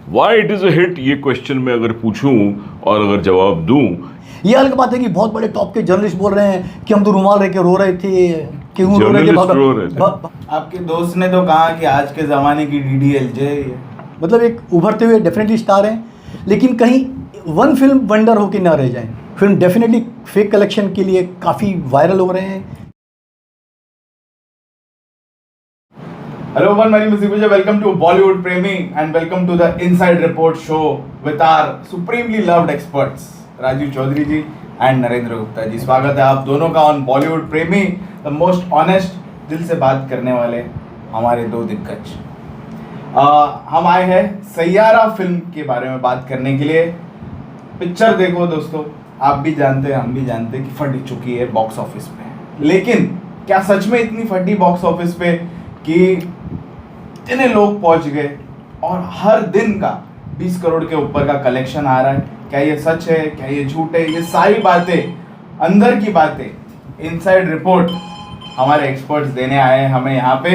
Why it is a hit, ये question मैं अगर पूछूं और अगर जवाब दूं, ये अलग बात है कि बहुत बड़े टॉप के जर्नलिस्ट बोल रहे हैं कि हम तो रुमाल रह के रो रहे थे, क्यों रो रहे थे जर्नलिस्ट रो रहे थे। आपके दोस्त ने तो कहा कि आज के ज़माने की डीडीएलजे मतलब एक उभरते हुए डेफिनेटली स्टार हैं, लेकिन कहीं वन फिल्म वंडर होके ना रह जाएं। फिल्म डेफिनेटली फेक कलेक्शन के लिए काफ़ी वायरल हो रहे हैं। Hello everyone, my name is Divuja. Welcome to Bollywood Premi and welcome to the Inside Report show with our supremely loved experts Rajiv Chaudhary ji and Narendra Gupta ji. स्वागत है आप दोनों का ऑन बॉलीवुड प्रेमी, द मोस्ट ऑनेस्ट, दिल से बात करने वाले हमारे दो दिग्गज। हम आए हैं सैयारा फिल्म के बारे में बात करने के लिए। पिक्चर देखो दोस्तों, आप भी जानते हैं, हम भी जानते हैं कि फट चुकी है बॉक्स ऑफिस पे, लेकिन क्या सच में इतनी फटी बॉक्स ऑफिस पे कि इतने लोग पहुंच गए और हर दिन का 20 करोड़ के ऊपर का कलेक्शन आ रहा है? क्या ये सच है, क्या ये झूठ है? ये सारी बातें, अंदर की बातें, इनसाइड रिपोर्ट हमारे एक्सपर्ट्स देने आए हैं हमें यहाँ पे।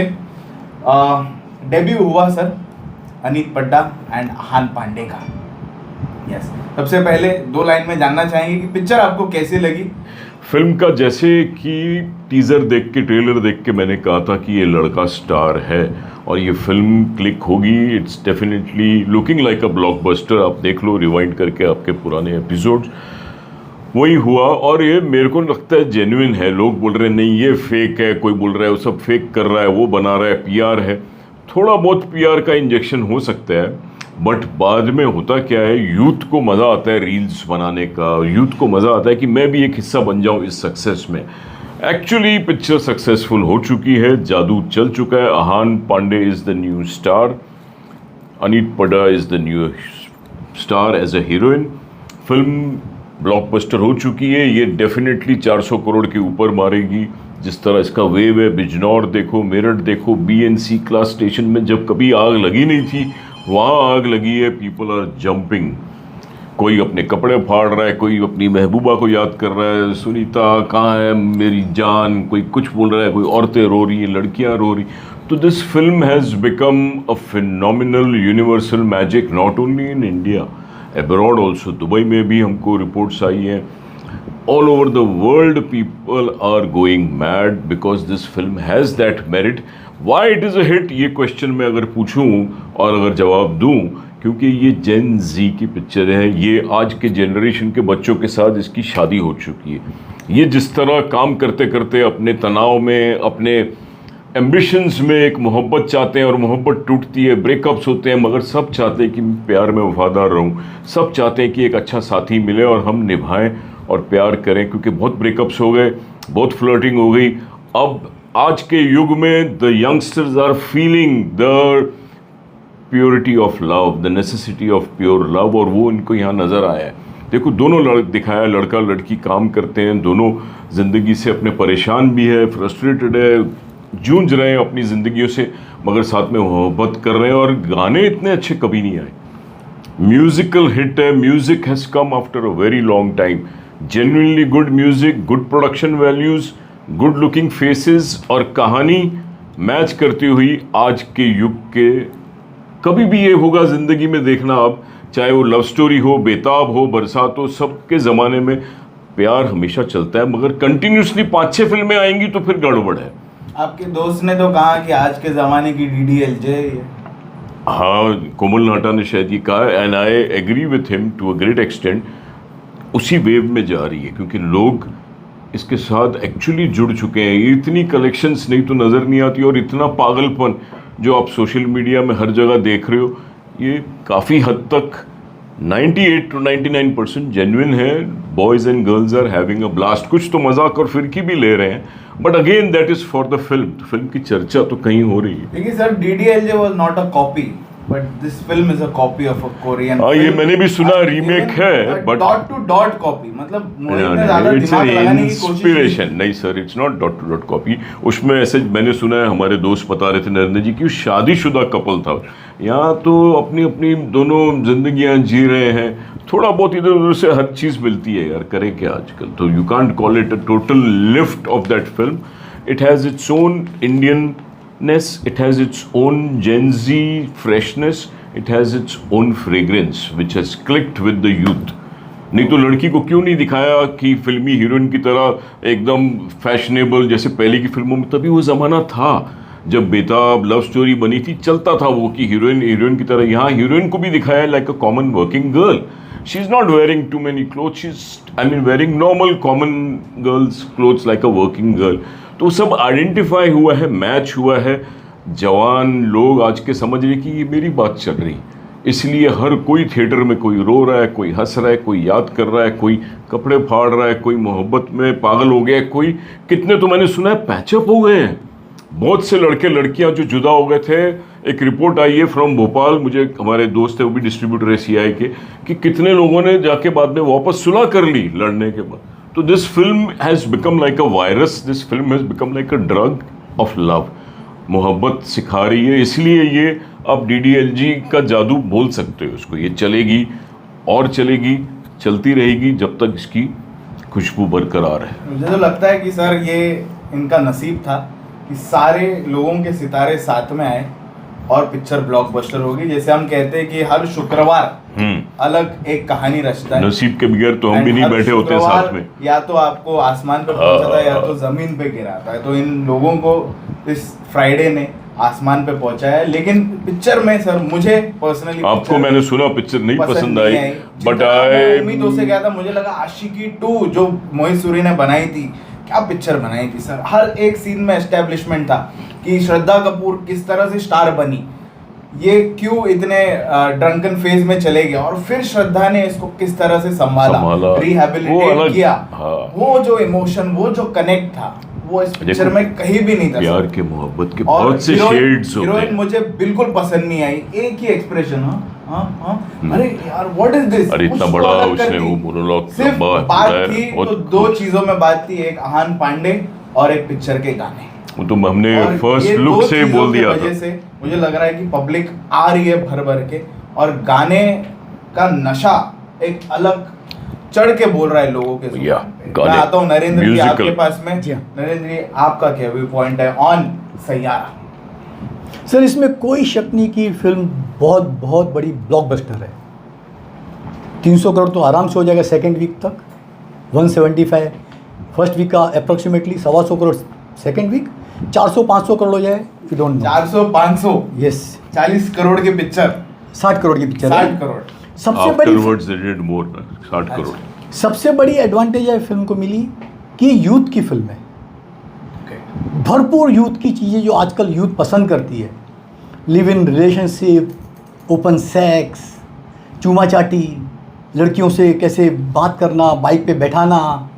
डेब्यू हुआ sir Aneet Padda and Ahaan Pandey का। यस, सबसे पहले दो लाइन में जानना चाहेंगे कि पिक्चर आपको कैसी लगी? फिल्म का जैसे कि टीज़र देख के, ट्रेलर देख के मैंने कहा था कि ये लड़का स्टार है और ये फिल्म क्लिक होगी। It's definitely looking like a blockbuster. आप देख लो रिवाइंड करके आपके पुराने एपिसोड्स, वही हुआ। और ये मेरे को लगता है जेन्युइन है। लोग बोल रहे हैं नहीं ये फेक है, कोई बोल रहा है वो सब फेक कर रहा है, वो बना रहा है, पीआर है। थोड़ा बहुत पीआर का इंजेक्शन हो सकता है, बट बाद में होता क्या है, यूथ को मज़ा आता है रील्स बनाने का, यूथ को मज़ा आता है कि मैं भी एक हिस्सा बन जाऊं इस सक्सेस में। एक्चुअली पिक्चर सक्सेसफुल हो चुकी है, जादू चल चुका है। Ahaan Panday is the new star, Aneet Padda is the new star as a heroine. Film blockbuster हो चुकी है। ये डेफिनेटली 400 करोड़ के ऊपर मारेगी। जिस तरह इसका वेव है, बिजनौर देखो, मेरठ देखो, बीएनसी क्लास स्टेशन में जब कभी आग लगी नहीं थी वहाँ आग लगी है। पीपल आर जंपिंग, कोई अपने कपड़े फाड़ रहा है, कोई अपनी महबूबा को याद कर रहा है, सुनीता कहाँ है मेरी जान, कोई कुछ बोल रहा है, कोई औरतें रो रही हैं, लड़कियाँ रो रही। तो this film has become a phenomenal universal magic, not only in India, abroad also. Dubai में भी हमको रिपोर्ट्स आई हैं। All over the world people are going mad because this film has that merit. Why it is a hit, ये question मैं अगर पूछूं और अगर जवाब दूं, क्योंकि ये जेन जी की पिक्चर है। ये आज के जनरेशन के बच्चों के साथ इसकी शादी हो चुकी है। ये जिस तरह काम करते करते अपने तनाव में, अपने एम्बिशंस में एक मोहब्बत चाहते हैं और मोहब्बत टूटती है, ब्रेकअप्स होते हैं, मगर सब चाहते हैं कि मैं प्यार में वफादार रहूं। सब चाहते हैं कि एक अच्छा साथी मिले और हम निभाएं और प्यार करें, क्योंकि बहुत ब्रेकअप्स हो गए, बहुत फ्लर्टिंग हो गई। अब आज के युग में the youngsters are feeling the purity of love, the necessity of pure love, और वो इनको यहाँ नज़र आया है। देखो दोनों दिखाया, लड़का लड़की काम करते हैं, दोनों ज़िंदगी से अपने परेशान भी है, फ्रस्ट्रेटेड है, जूझ रहे हैं अपनी ज़िंदगियों से, मगर साथ में मोहब्बत कर रहे हैं। और गाने इतने अच्छे कभी नहीं आए। म्यूज़िकल हिट है, music has come after a very long time. Genuinely good music, good production values, good looking faces और कहानी मैच करती हुई आज के युग के। कभी भी ये होगा ज़िंदगी में देखना आप, चाहे वो लव स्टोरी हो, बेताब हो, बरसात हो, सबके ज़माने में प्यार हमेशा चलता है, मगर कंटिन्यूसली 5-6 फिल्में आएंगी तो फिर गड़बड़ है। आपके दोस्त ने तो कहा कि आज के ज़माने की डीडीएलजे। हाँ, कोमल नाटा ने शायद ये कहा, and I agree with him to a great extent. उसी वेव में जा रही है क्योंकि लोग इसके साथ एक्चुअली जुड़ चुके हैं। इतनी कलेक्शंस नहीं तो नज़र नहीं आती, और इतना पागलपन जो आप सोशल मीडिया में हर जगह देख रहे हो, ये काफ़ी हद तक 98 to 99% जेन्युइन है। Boys and girls are having a blast. कुछ तो मजाक और फिरकी भी ले रहे हैं, but again that is for the film. तो फिल्म की चर्चा तो कहीं हो रही है। देखिए sir, DDLJ was not a copy, but this film is a copy of a Korean. हाँ, ये मैंने भी सुना, रीमेक है, but dot to dot copy, मतलब मोहित ने ज़्यादा दिमाग लगाने की कोशिश इंस्पिरेशन नहीं sir, it's not dot to dot copy. उसमें ऐसे मैंने सुना है, हमारे दोस्त बता रहे थे नरेंद्र जी की, शादीशुदा कपल था। यहाँ तो अपनी अपनी दोनों जिंदगियाँ जी रहे हैं, थोड़ा बहुत इधर उधर से हर चीज़ मिलती है यार, करें क्या आजकल। तो you can't call it a total lift off that film. It has its own Indian it has its own Gen Z freshness, it has its own fragrance which has clicked with the youth. नहीं तो लड़की को क्यों नहीं दिखाया कि फिल्मी heroine की तरह एकदम फैशनेबल जैसे पहले की फिल्मों में? तभी वो ज़माना था जब बेताब लव स्टोरी बनी थी, चलता था वो कि हीरोइन की तरह। यहाँ हीरोइन को भी दिखाया like a common working girl. She is not wearing too many clothes, she is wearing normal common girls clothes like a working girl. तो सब आइडेंटिफाई हुआ है, मैच हुआ है। जवान लोग आज के समझ रहे कि ये मेरी बात चल रही, इसलिए हर कोई थिएटर में कोई रो रहा है, कोई हंस रहा है, कोई याद कर रहा है, कोई कपड़े फाड़ रहा है, कोई मोहब्बत में पागल हो गया है, कोई कितने तो मैंने सुना है पैचअप हो गए हैं। बहुत से लड़के लड़कियां जो जुदा हो गए थे। एक रिपोर्ट आई है फ्रॉम भोपाल, मुझे हमारे दोस्त है वो भी डिस्ट्रीब्यूटर है CI के, कि कितने लोगों ने जाके बाद में वापस सुलह कर ली लड़ने के बाद। तो this film has become like a virus, this film has become like a drug of love. मोहब्बत सिखा रही है, इसलिए ये आप DDLG का जादू बोल सकते हो उसको। ये चलेगी और चलेगी, चलती रहेगी जब तक इसकी खुशबू बरकरार है। मुझे तो लगता है कि सर ये इनका नसीब था कि सारे लोगों के सितारे साथ में आए और पिक्चर ब्लॉकबस्टर होगी। जैसे हम कहते हैं कि हर शुक्रवार अलग एक कहानी रचता है। नसीब के बगैर तो हम भी नहीं हर बैठे होते शुक्रवार साथ में। या तो आपको आसमान पे पहुंचाता है या तो जमीन पे गिराता है। तो इन लोगों को इस फ्राइडे ने आसमान पे पहुंचाया है। लेकिन पिक्चर में सर मुझे पर्सनली आपको मैंने सुना पिक्चर नहीं पसंद आई, बट उम्मीदों से क्या था, मुझे लगा आशिकी 2 जो मोहित सूरी ने बनाई थी, क्या पिक्चर बनाई थी सर। हर एक सीन में एस्टेब्लिशमेंट था कि श्रद्धा कपूर किस तरह से स्टार बनी, ये क्यों इतने ड्रंकन फेज में चले गया, और फिर श्रद्धा ने इसको किस तरह से संभाला, रिहैबिलिटेट किया। वो जो इमोशन, वो जो कनेक्ट था, वो इस पिक्चर में कहीं भी नहीं था। प्यार के मोहब्बत के बहुत से शेड्स होते हैं। हीरोइन मुझे बिल्कुल पसंद नहीं आई, एक ही एक्सप्रेशन, अरे यार व्हाट इज दिस। अरे इतना बड़ा उसने वो मोनोलॉग सिर्फ बात थी तो 2 चीजों में बात थी, एक आहान पांडे और एक पिक्चर के गाने। वो तो हमने फर्स्ट लुक से बोल दिया था। से मुझे लग रहा है कि पब्लिक आ रही है भर भर के, और गाने का नशा एक अलग चढ़ के बोल रहा है लोगों के। मैं आता हूँ नरेंद्र जी आपके पास में। नरेंद्र जी आपका क्या व्यू पॉइंट है ऑन सैयारा? सर इसमें कोई शक नहीं कि फिल्म बहुत बहुत बड़ी ब्लॉकबस्टर है। 300 करोड़ तो आराम से हो जाएगा सेकेंड वीक तक, 175 फर्स्ट वीक का approximately 125 crore second week, 400-500 crore हो जाए, you don't know. 400-500 yes, 40 crore की पिक्चर, 60 करोड़ की पिक्चर, 60 करोड़। सबसे बड़ी 60 करोड़। सबसे बड़ी एडवांटेज है फिल्म को मिली कि यूथ की फिल्म है। भरपूर यूथ की चीज़ें जो आजकल यूथ पसंद करती है, live in relationship, open sex, चूमा चाटी, लड़कियों से कैसे बात करना, बाइक पे बैठाना,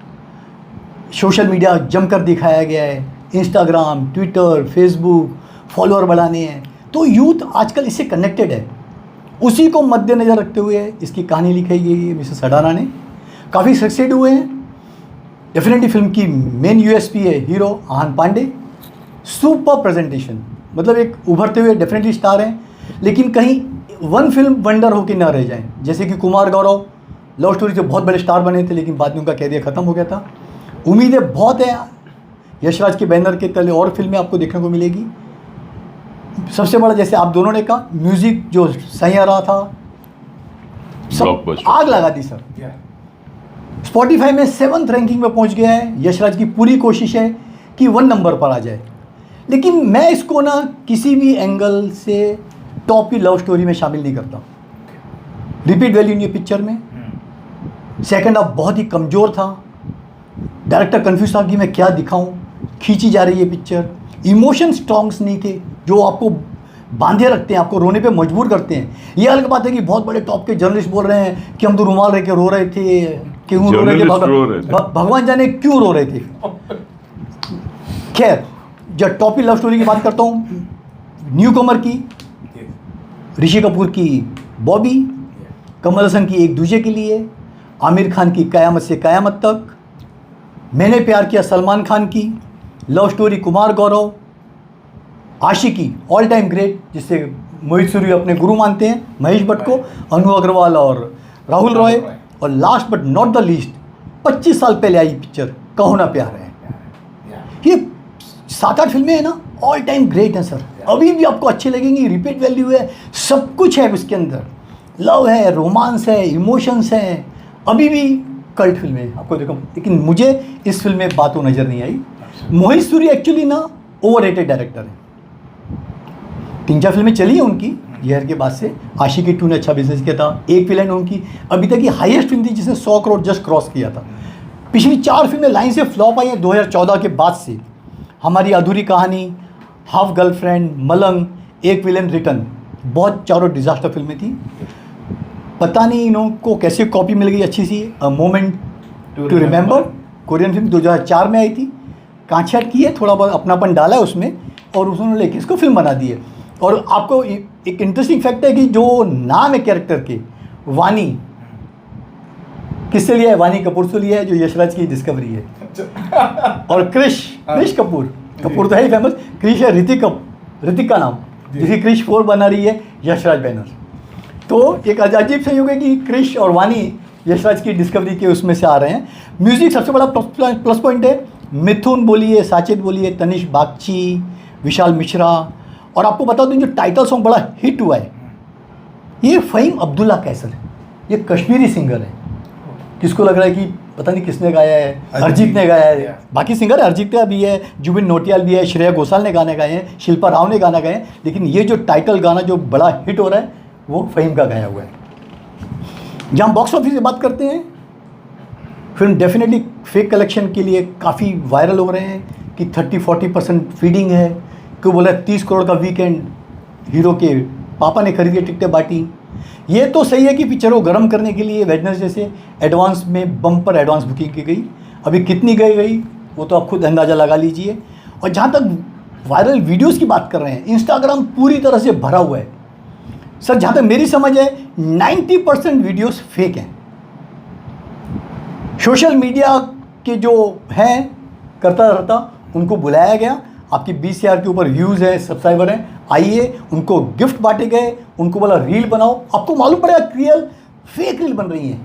सोशल मीडिया जमकर दिखाया गया है, इंस्टाग्राम, ट्विटर, फेसबुक, फॉलोअर बढ़ाने हैं। तो यूथ आजकल इससे कनेक्टेड है। उसी को मद्देनज़र रखते हुए इसकी कहानी लिखी गई है मिसेस अडाना ने। काफ़ी सक्सेड हुए हैं। डेफिनेटली फिल्म की मेन USP है हीरो आहान पांडे, सुपर प्रेजेंटेशन, मतलब एक उभरते हुए डेफिनेटली स्टार हैं, लेकिन कहीं वन फिल्म वंडर होकर ना रह जाएं। जैसे कि कुमार गौरव लव स्टोरी से बहुत बड़े स्टार बने थे, लेकिन बाद में उनका कैरियर ख़त्म हो गया था। उम्मीदें बहुत है, यशराज के बैनर के तले और फिल्में आपको देखने को मिलेगी। सबसे बड़ा जैसे आप दोनों ने कहा, म्यूजिक जो सही आ रहा था, सब आग लगा दी सर। स्पॉटिफाई में 7th रैंकिंग में पहुंच गया है। यशराज की पूरी कोशिश है कि 1 नंबर पर आ जाए, लेकिन मैं इसको ना किसी भी एंगल से टॉप की लव स्टोरी में शामिल नहीं करता। रिपीट वैल्यू नहीं है पिक्चर में। सेकंड हाफ बहुत ही कमज़ोर था। डायरेक्टर कंफ्यूज था कि मैं क्या दिखाऊं। खींची जा रही है पिक्चर। इमोशन स्ट्रॉन्ग्स नहीं थे जो आपको बांधे रखते हैं, आपको रोने पे मजबूर करते हैं। ये अलग बात है कि बहुत बड़े टॉप के जर्नलिस्ट बोल रहे हैं कि हम तो रुमाल रह के रो रहे थे, क्यों रो रहे थे, भगवान जाने क्यों रो रहे थे। खैर, जब टॉप की लव स्टोरी की बात करता हूँ, न्यू कमर की, ऋषि कपूर की बॉबी, कमल हसन की एक दूजे के लिए, आमिर खान की कयामत से कयामत तक, मैंने प्यार किया सलमान खान की लव स्टोरी, कुमार गौरव, आशिकी ऑल टाइम ग्रेट, जिससे मोहित सूरी अपने गुरु मानते हैं, महेश भट्ट को, अनु अग्रवाल और राहुल रॉय, और last but not the least 25 साल पहले आई पिक्चर कहो ना प्यार है। ये 7-8 फिल्में हैं ना, ऑल टाइम ग्रेट है सर, अभी भी आपको अच्छी लगेंगी, रिपीट वैल्यू है, सब कुछ है उसके अंदर, लव है, रोमांस है, इमोशंस हैं, अभी भी कल्ट फिल्म है आपको देखो। लेकिन मुझे इस फिल्म में बात वो नज़र नहीं आई। मोहित सूरी एक्चुअली ना ओवररेटेड डायरेक्टर है, 3-4 फिल्में चली हैं उनकी ईयर के बाद से, आशिकी 2 ने अच्छा बिजनेस किया था, एक विलन उनकी अभी तक की हाईएस्ट फिल्म थी जिसने 100 करोड़ जस्ट क्रॉस किया था। पिछली 4 फिल्में लाइन से फ्लॉप आई हैं 2014 के बाद से, हमारी अधूरी कहानी, हाफ गर्लफ्रेंड, मलंग, एक विलन, रिटर्न, बहुत चारों डिजास्टर फिल्में थी। पता नहीं इन्हों को कैसे कॉपी मिल गई अच्छी सी, a moment to remember, Korean film 2004 में आई थी, कांछाट की है, थोड़ा बहुत अपनापन डाला है उसमें और उसने लेके इसको फिल्म बना दी है। और आपको एक इंटरेस्टिंग फैक्ट है कि जो नाम है कैरेक्टर के, वानी, किससे लिया है? वानी कपूर से लिया है, जो यशराज की डिस्कवरी है। और क्रिश कपूर तो है ही फेमस, क्रिश है ऋतिक का नाम, जिसकी क्रिश 4 बना रही है यशराज बैनर। तो एक अजीब संयोग है कि क्रिश और वानी यशराज की डिस्कवरी के उसमें से आ रहे हैं। म्यूजिक सबसे बड़ा प्लस पॉइंट है, मिथुन बोलिए, साचित बोलिए, तनिष बागची, विशाल मिश्रा। और आपको बता दूं जो टाइटल सॉन्ग बड़ा हिट हुआ है, ये फ़हीम अब्दुल्ला कैसर है, ये कश्मीरी सिंगर है। किसको लग रहा है कि पता नहीं किसने गाया है, अरिजीत ने गाया है, बाकी सिंगर अरिजीत भी है, जुबिन नौटियाल भी है, श्रेया घोषाल ने गाने गाए हैं, शिल्पा राव ने गाना गाए हैं, लेकिन ये जो टाइटल गाना जो बड़ा हिट हो रहा है वो फ़हीम का गाया हुआ है। जहाँ बॉक्स ऑफिस से बात करते हैं, फिल्म डेफिनेटली फेक कलेक्शन के लिए काफ़ी वायरल हो रहे हैं कि 30-40% फीडिंग है, क्यों बोला 30 करोड़ का वीकेंड हीरो के पापा ने खरीदी टिकटें बांटी। ये तो सही है कि पिक्चर को गर्म करने के लिए वेडनेसडे से एडवांस में बम्पर एडवांस बुकिंग की गई, अभी कितनी गई वो तो आप खुद अंदाज़ा लगा लीजिए। और जहाँ तक वायरल वीडियोस की बात कर रहे हैं, इंस्टाग्राम पूरी तरह से भरा हुआ है सर। जहाँ तक मेरी समझ है 90% वीडियोस फेक हैं। सोशल मीडिया के जो हैं करता उनको बुलाया गया, आपकी 20,000 के ऊपर व्यूज़ हैं, सब्सक्राइबर हैं, आइए, उनको गिफ्ट बांटे गए, उनको बोला रील बनाओ। आपको मालूम पड़ेगा रियल फेक रील बन रही हैं,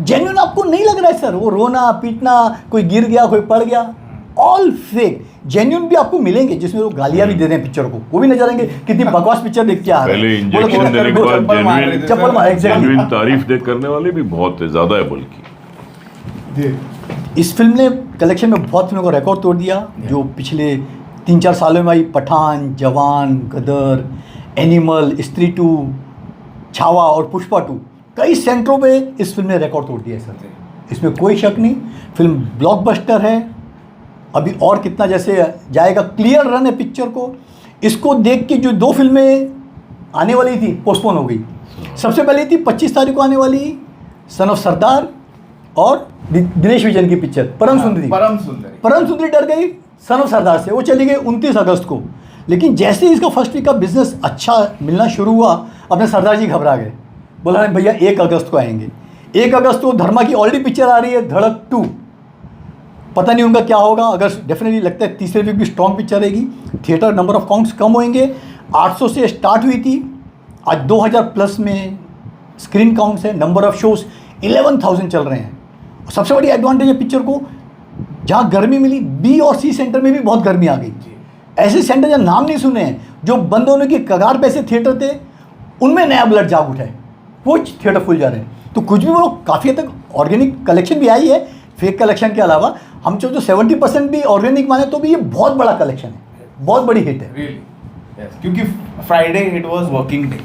जेन्युइन आपको नहीं लग रहा है सर। वो रोना पीटना, कोई गिर गया, कोई पड़ गया, ऑल फेक। जेन्युइन भी आपको मिलेंगे जिसमें वो गालियां भी दे रहे हैं पिक्चर को, वो भी नजर आएंगे कितनी बकवास पिक्चर देख के आ रहे हैं। पहले इंजेक्शन देने के बाद चप्पल मार, जेन्युइन तारीफ दे करने वाले भी बहुत ज़्यादा है बल्कि। इस फिल्म ने कलेक्शन में बहुत फिल्मों को रिकॉर्ड तोड़ दिया, जो पिछले 3-4 सालों में आई, पठान, जवान, गदर, एनिमल, स्त्री 2, छावा और पुष्पा 2, कई सेंटरों पे इस फिल्म ने रिकॉर्ड तोड़ दिया है सर, इसमें कोई शक नहीं। फिल्म ब्लॉकबस्टर है, अभी और कितना जैसे जाएगा, क्लियर रन है पिक्चर को। इसको देख के जो 2 फिल्में आने वाली थी पोस्टपोन हो गई। सबसे पहले थी 25 तारीख को आने वाली सन ऑफ सरदार और दिनेश विजन की पिक्चर परम सुंदरी डर गई सन ऑफ सरदार से, वो चली गई 29 अगस्त को। लेकिन जैसे ही इसका फर्स्ट वीक का बिजनेस अच्छा मिलना शुरू हुआ, अपने सरदार जी घबरा गए, बोला भैया 1 अगस्त को आएंगे। 1 अगस्त को धर्मा की ऑलरेडी पिक्चर आ रही है धड़क 2, पता नहीं उनका क्या होगा। अगर डेफिनेटली लगता है तीसरे वीक भी स्ट्रॉन्ग पिक्चर रहेगी। थिएटर नंबर ऑफ काउंट्स कम होंगे, 800 से स्टार्ट हुई थी, आज 2000 प्लस में स्क्रीन काउंट्स है, नंबर ऑफ शोज 11,000 चल रहे हैं। सबसे बड़ी एडवांटेज है पिक्चर को, जहाँ गर्मी मिली, बी और सी सेंटर में भी बहुत गर्मी आ गई। ऐसे सेंटर जहाँ नाम नहीं सुने हैं, जो बंद होने की कगार पे ऐसे थिएटर थे, उनमें नया ब्लड जाग उठा है, वो थिएटर फुल जा रहे हैं। तो कुछ भी बोलो, काफ़ी हद तक ऑर्गेनिक कलेक्शन भी आई है फेक कलेक्शन के अलावा। हम जो 70% भी ऑर्गेनिक माने तो भी ये बहुत बड़ा कलेक्शन है, बहुत बड़ी हिट है। क्योंकि Friday it was working day,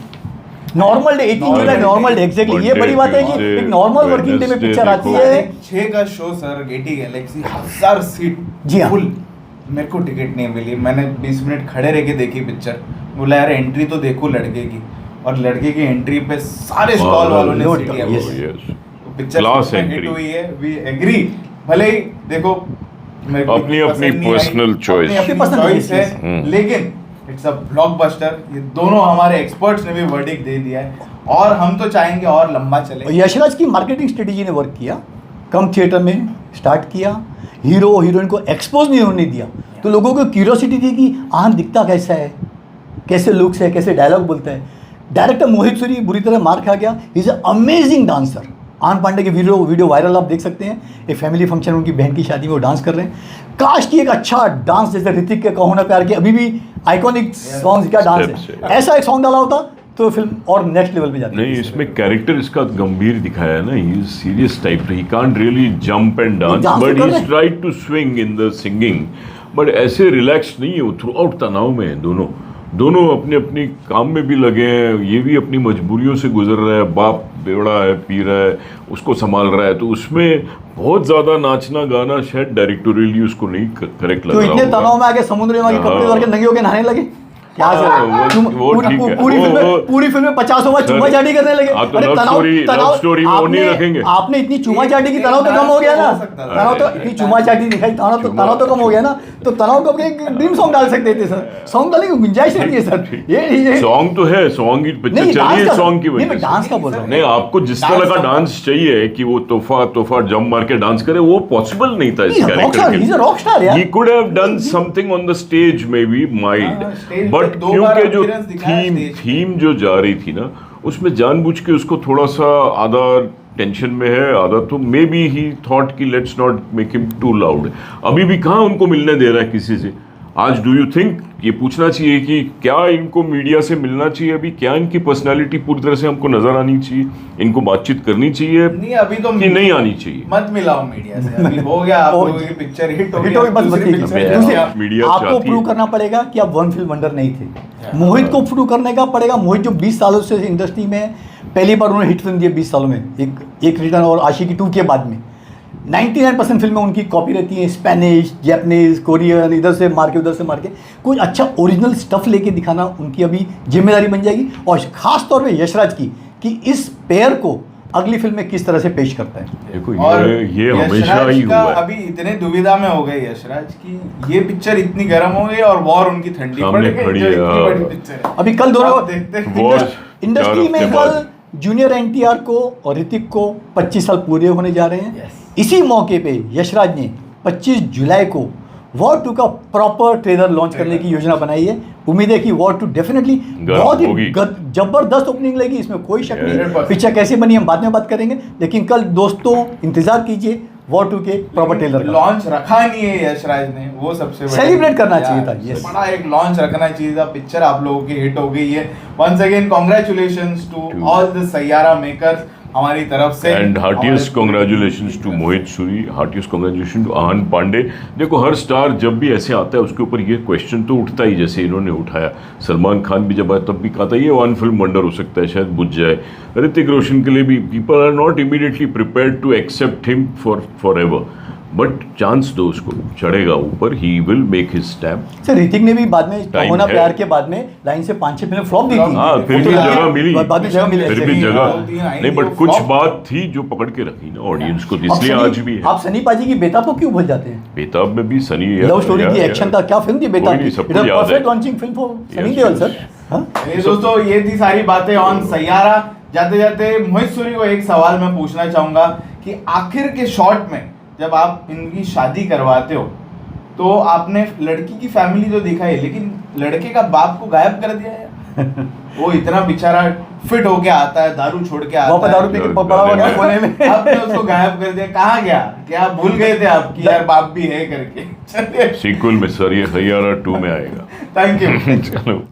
normal day, 18 जुलाई नॉर्मल डे, एग्जैक्टली। ये बड़ी बात है कि एक नॉर्मल वर्किंग डे में पिक्चर आती है। 6 का show sir, Gaiety Galaxy, 1000 seat जी हाँ, फुल। मेरे को टिकट नहीं मिली, मैंने 20 मिनट खड़े रह के देखी पिक्चर। बोला यार एंट्री तो देखो लड़के की, और लड़के की एंट्री पे सारे स्टॉल वालों ने सीट पिक्चर हिट हुई है। वी एग्री, भले ही देखो मेरे को अपनी पर्सनल चॉइस है, लेकिन इट्स अ ब्लॉकबस्टर। ये दोनों हमारे एक्सपर्ट्स ने भी वर्डिक्ट दे दिया है, और हम तो चाहेंगे और लंबा चले। यशराज की मार्केटिंग स्ट्रेटेजी ने वर्क किया, कम थिएटर में स्टार्ट किया, हीरो हीरोइन को एक्सपोज नहीं होने दिया, तो लोगों को क्यूरियोसिटी थी कि आन दिखता कैसा है, कैसे लुक्स है, कैसे डायलॉग बोलता है। डायरेक्टर मोहित सूरी बुरी तरह मार खा गया। इज अ अमेजिंग डांसर, आन पांडे के वीडियो वायरल आप देख सकते हैं, एक फैमिली फंक्शन उनकी बहन की शादी में वो डांस कर रहे हैं। काश की एक अच्छा डांस जैसे ऋतिक के कहो ना प्यार के अभी भी आइकॉनिक सॉन्ग्स का डांस है, ऐसा एक सॉन्ग डाला होता तो फिल्म और नेक्स्ट लेवल पे जाती। नहीं, इसमें कैरेक्टर इसका गंभीर दिखाया है ना, he is serious type, he can't really jump and dance, but he is tried to swing in the singing, but ऐसे रिलैक्स नहीं है वो, थ्रू आउट तनाव में है दोनों अपने अपनी काम में भी लगे हैं, ये भी अपनी मजबूरियों से गुजर रहा है, बाप बेवड़ा है, पी रहा है, उसको संभाल रहा है, तो उसमें बहुत ज़्यादा नाचना गाना शायद डायरेक्टोरियली उसको नहीं करेक्ट लग तो रहा इतने होगा। तनाव में आके समुद्र में आके कपड़े उतार के नंगे होके नहाने लगे क्या सर? वो ठीक है। पूरी फिल्म में 50 बार चूमा चाटी करने लगे। हाँ, तो अरे लव स्टोरी में वो नहीं रखेंगे। आपने इतनी चूमा चाटी की तनाव तो कम हो गया ना, तनाव तो इतनी चूमा चाटी दिखाई, तनाव तो कम हो गया ना, तो तनाव को अपने ड्रीम सॉन्ग डाल सकते थे सर, सॉन्ग डालने की गुंजाइश रहती है सर। ये सॉन्ग तो है, सॉन्ग की पिक्चर चलिए सॉन्ग की वजह से। डांस का बोल रहा हूँ। नहीं, आपको जिस तरह का डांस चाहिए कि वो तोहफा जंप मार के डांस करे, वो पॉसिबल नहीं था इस कैरेक्टर के लिए। रॉक स्टार यार। He could have done something on the stage maybe mild, stage but पे 2 बार क्योंकि जो appearance दिखाया stage पे। थीम जो जा रही थी ना, उसमें जानबूझ के उसको थोड़ा सा आधा टेंशन में है, आधा तो मे बी ही थॉट कि let's not make him too loud. अभी भी कहाँ उनको मिलने दे रहा है किसी से? आज डू यू थिंक ये पूछना चाहिए कि क्या इनको मीडिया से मिलना चाहिए अभी? क्या इनकी पर्सनालिटी पूरी तरह से हमको नजर आनी चाहिए? इनको बातचीत करनी चाहिए नहीं अभी तो कि नहीं आनी चाहिए? मत मिलाओ मीडिया से, अभी हो गया आप लोगों की पिक्चर हिट हो हिट गया, हो गई, बस दूसरी बस पिक्चर दूसरी- है। मीडिया आपको चाहती प्रूव है। करना पड़ेगा कि आप वन फिल्म वंडर नहीं थे। मोहित को प्रूव करने का पड़ेगा, मोहित जो 20 सालों से इंडस्ट्री में, पहली बार उन्होंने हिट फिल्म दी है 20 सालों में, एक रिटर्न और आशिकी 2 के बाद में 99% फिल्में उनकी कॉपी रहती हैं, स्पेनिश, जापानीज, कोरियन, इधर से मार के उधर से मार के। कुछ अच्छा ओरिजिनल स्टफ लेके दिखाना उनकी अभी जिम्मेदारी बन जाएगी, और खास तौर पे यशराज की कि इस पेयर को अगली फिल्म में किस तरह से पेश करता है। देखो और ये हमेशा यशराज ही का हुआ है। अभी इतने दुविधा में हो गए यशराज की, ये पिक्चर इतनी गर्म हो गई और वॉर उनकी ठंडी पड़ सामने गई, खड़ी जो है, इतनी हाँ। बड़ी पिक्चर है। अभी कल दोनों आप देखते हैं। War इंडस्ट्री 4 में हफ्ते कल बाद। जूनियर एनटीआर को और ऋतिक को 25 साल पूरे होने जा रहे हैं। Yes. इसी मौके पे यशराज ने 25 जुलाई को वॉर 2 का प्रॉपर ट्रेलर लॉन्च करने की योजना बनाई है। उम्मीद है कि वॉर 2 डेफिनेटली बहुत ही होगी। जबरदस्त ओपनिंग लेगी, इसमें कोई शक नहीं। 100%। पिक्चर कैसे बनी हम बाद में बात करेंगे, लेकिन कल दोस्तों इंतजार कीजिए वॉर 2 के प्रॉपर ट्रेलर का। लॉन्च रखा नहीं है यशराज ने, वो सबसे बड़ी- Celebrate करना चाहिए यार, था, yes. बड़ा एक लॉन्च रखना चाहिए था। पिक्चर आप लोगों की हिट हो गई है। Once again congratulations to all the Saiyaara makers हमारी तरफ से, एंड हार्टिएस्ट हमारे- congratulations to Mohit Suri, heartiest congratulation to Ahaan Panday. देखो हर स्टार जब भी ऐसे आता है उसके ऊपर ये क्वेश्चन तो उठता ही, जैसे इन्होंने उठाया। सलमान खान भी जब आया तब भी कहा था ये वन फिल्म वंडर हो सकता है, शायद बुझ जाए। ऋतिक रोशन के लिए भी people are not immediately prepared to accept him forever, but chance दो उसको, चढ़ेगा ऊपर, he will make his stamp. Sir Hrithik ने भी बाद में Time होना है। प्यार के बाद में लाइन से 5-6 फिल्म फ्लॉप दी थी। हाँ, फिर वो तो भी लगा- जगह मिली, बाद में जगह मिली। फिर भी ऐसे ही जगह 2-3 आई नहीं, थी, बट वो कुछ flop बात थी जो पकड़ के रखी ना ऑडियंस को, इसलिए आप आज सनी- भी है। आप सनी पाजी की बेताब को क्यों भूल जाते हैं? बेताब में भी सनी लव स्टोरी की एक्शन का क्या फिल्म थी बेताब नहीं, की? सबको इट वाज याद है। Perfect launching film for Sunny Yes, Deol yes. Sir. हाँ? ये दोस्तों ये थी सारी बातें ऑन सैयारा। जाते जाते मोहित सूरी को एक सवाल मैं पूछना चाहूंगा कि आखिर के शॉट में जब आप इनकी शादी करवाते हो तो आपने लड़की की फैमिली तो दिखाई, लेकिन लड़के का बाप को गायब कर दिया है। वो इतना बेचारा फिट होके आता है, दारू छोड़ के आता वापस है, दारू पी के पड़ा हुआ है कोने में। आपने उसको गायब कर दिया। कहाँ गया? क्या भूल गए थे आप कि यार बाप भी है करके? चलिए, सीक्वल में सर ये सैयारा 2 में आएगा। Thank you. चलो।